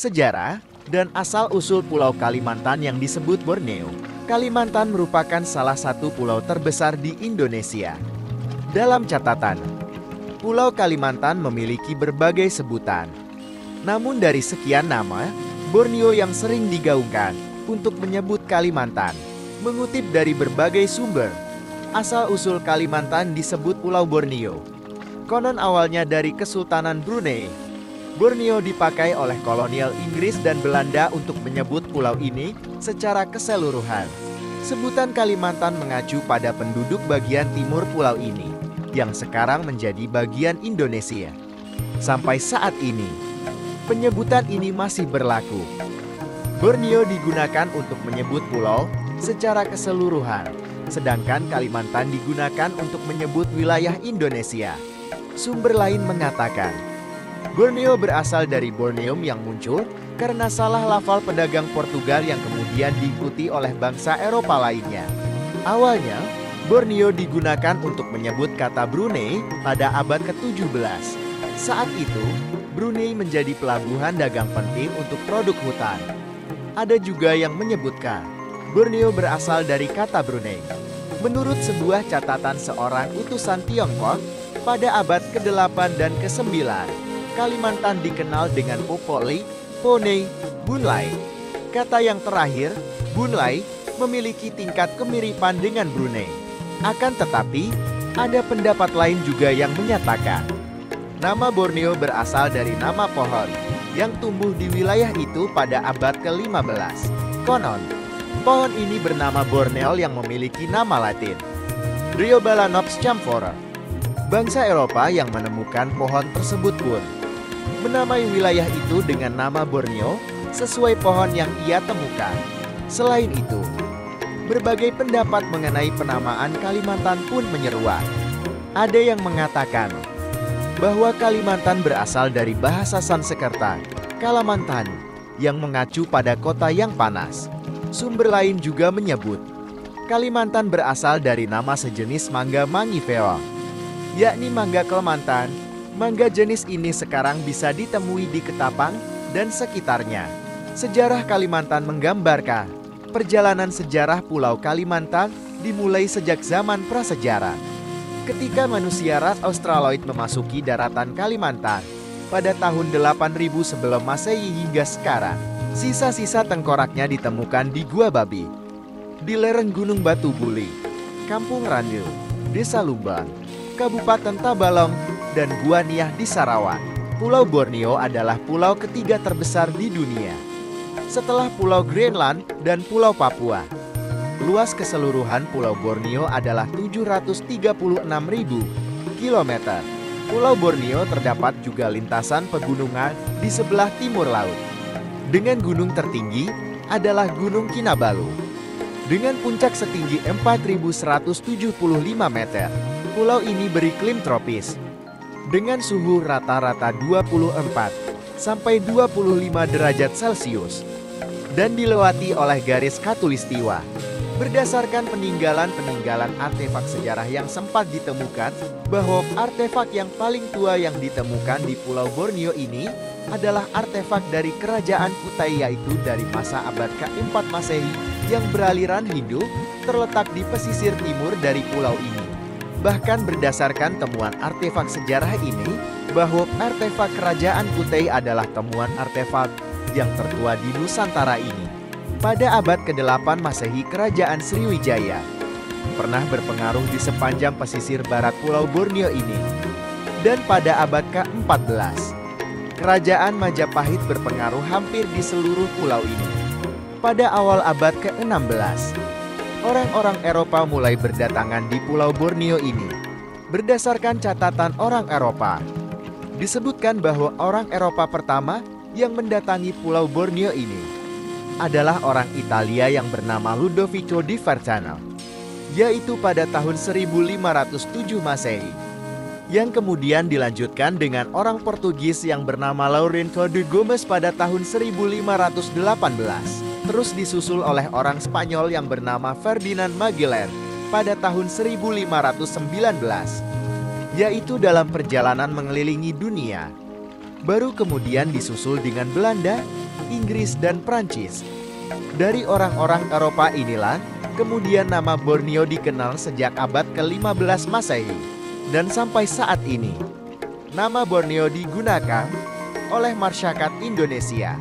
Sejarah dan asal-usul Pulau Kalimantan yang disebut Borneo. Kalimantan merupakan salah satu pulau terbesar di Indonesia. Dalam catatan, Pulau Kalimantan memiliki berbagai sebutan. Namun dari sekian nama, Borneo yang sering digaungkan untuk menyebut Kalimantan. Mengutip dari berbagai sumber, asal-usul Kalimantan disebut Pulau Borneo. Konon awalnya dari Kesultanan Brunei. Borneo dipakai oleh kolonial Inggris dan Belanda untuk menyebut pulau ini secara keseluruhan. Sebutan Kalimantan mengacu pada penduduk bagian timur pulau ini, yang sekarang menjadi bagian Indonesia. Sampai saat ini, penyebutan ini masih berlaku. Borneo digunakan untuk menyebut pulau secara keseluruhan, sedangkan Kalimantan digunakan untuk menyebut wilayah Indonesia. Sumber lain mengatakan, Borneo berasal dari Borneum yang muncul karena salah lafal pedagang Portugal yang kemudian diikuti oleh bangsa Eropa lainnya. Awalnya, Borneo digunakan untuk menyebut kata Brunei pada abad ke-17. Saat itu, Brunei menjadi pelabuhan dagang penting untuk produk hutan. Ada juga yang menyebutkan, Borneo berasal dari kata Brunei. Menurut sebuah catatan seorang utusan Tiongkok, pada abad ke-8 dan ke-9, Kalimantan dikenal dengan Popoli, Ponei, Bunlai. Kata yang terakhir, Bunlai, memiliki tingkat kemiripan dengan Brunei. Akan tetapi, ada pendapat lain juga yang menyatakan, nama Borneo berasal dari nama pohon yang tumbuh di wilayah itu pada abad ke-15. Konon, pohon ini bernama Borneo yang memiliki nama Latin, Riobalanops camphora. Bangsa Eropa yang menemukan pohon tersebut pun menamai wilayah itu dengan nama Borneo sesuai pohon yang ia temukan. Selain itu, berbagai pendapat mengenai penamaan Kalimantan pun menyeruak. Ada yang mengatakan bahwa Kalimantan berasal dari bahasa Sanskerta, Kalamantan, yang mengacu pada kota yang panas. Sumber lain juga menyebut Kalimantan berasal dari nama sejenis mangga mangifera, yakni mangga Kalimantan. Mangga jenis ini sekarang bisa ditemui di Ketapang dan sekitarnya. Sejarah Kalimantan menggambarkan perjalanan sejarah Pulau Kalimantan dimulai sejak zaman prasejarah. Ketika manusia ras Australoid memasuki daratan Kalimantan pada tahun 8000 sebelum Masehi hingga sekarang, sisa-sisa tengkoraknya ditemukan di Gua Babi, di lereng Gunung Batu Buli, Kampung Randil, Desa Lumbang, Kabupaten Tabalong, dan Gua Niah di Sarawak. Pulau Borneo adalah pulau ketiga terbesar di dunia, setelah Pulau Greenland dan Pulau Papua. Luas keseluruhan Pulau Borneo adalah 736.000 km. Pulau Borneo terdapat juga lintasan pegunungan di sebelah timur laut. Dengan gunung tertinggi adalah Gunung Kinabalu, dengan puncak setinggi 4.175 meter. Pulau ini beriklim tropis, dengan suhu rata-rata 24 sampai 25 derajat Celcius, dan dilewati oleh garis khatulistiwa. Berdasarkan peninggalan artefak sejarah yang sempat ditemukan, bahwa artefak yang paling tua yang ditemukan di Pulau Borneo ini adalah artefak dari Kerajaan Kutai, yaitu dari masa abad ke-4 Masehi yang beraliran Hindu, terletak di pesisir timur dari pulau ini. Bahkan berdasarkan temuan artefak sejarah ini, bahwa artefak Kerajaan Kutai adalah temuan artefak yang tertua di Nusantara ini. Pada abad ke-8 Masehi, Kerajaan Sriwijaya pernah berpengaruh di sepanjang pesisir barat Pulau Borneo ini. Dan pada abad ke-14, Kerajaan Majapahit berpengaruh hampir di seluruh pulau ini. Pada awal abad ke-16, orang-orang Eropa mulai berdatangan di Pulau Borneo ini. Berdasarkan catatan orang Eropa, disebutkan bahwa orang Eropa pertama yang mendatangi Pulau Borneo ini adalah orang Italia yang bernama Ludovico di Vercano, yaitu pada tahun 1507 Masehi, yang kemudian dilanjutkan dengan orang Portugis yang bernama Lourenço de Gomes pada tahun 1518. Terus disusul oleh orang Spanyol yang bernama Ferdinand Magellan pada tahun 1519, yaitu dalam perjalanan mengelilingi dunia. Baru kemudian disusul dengan Belanda Inggris, dan Prancis. Dari orang-orang Eropa inilah, kemudian nama Borneo dikenal sejak abad ke-15 Masehi. Dan sampai saat ini, nama Borneo digunakan oleh masyarakat Indonesia.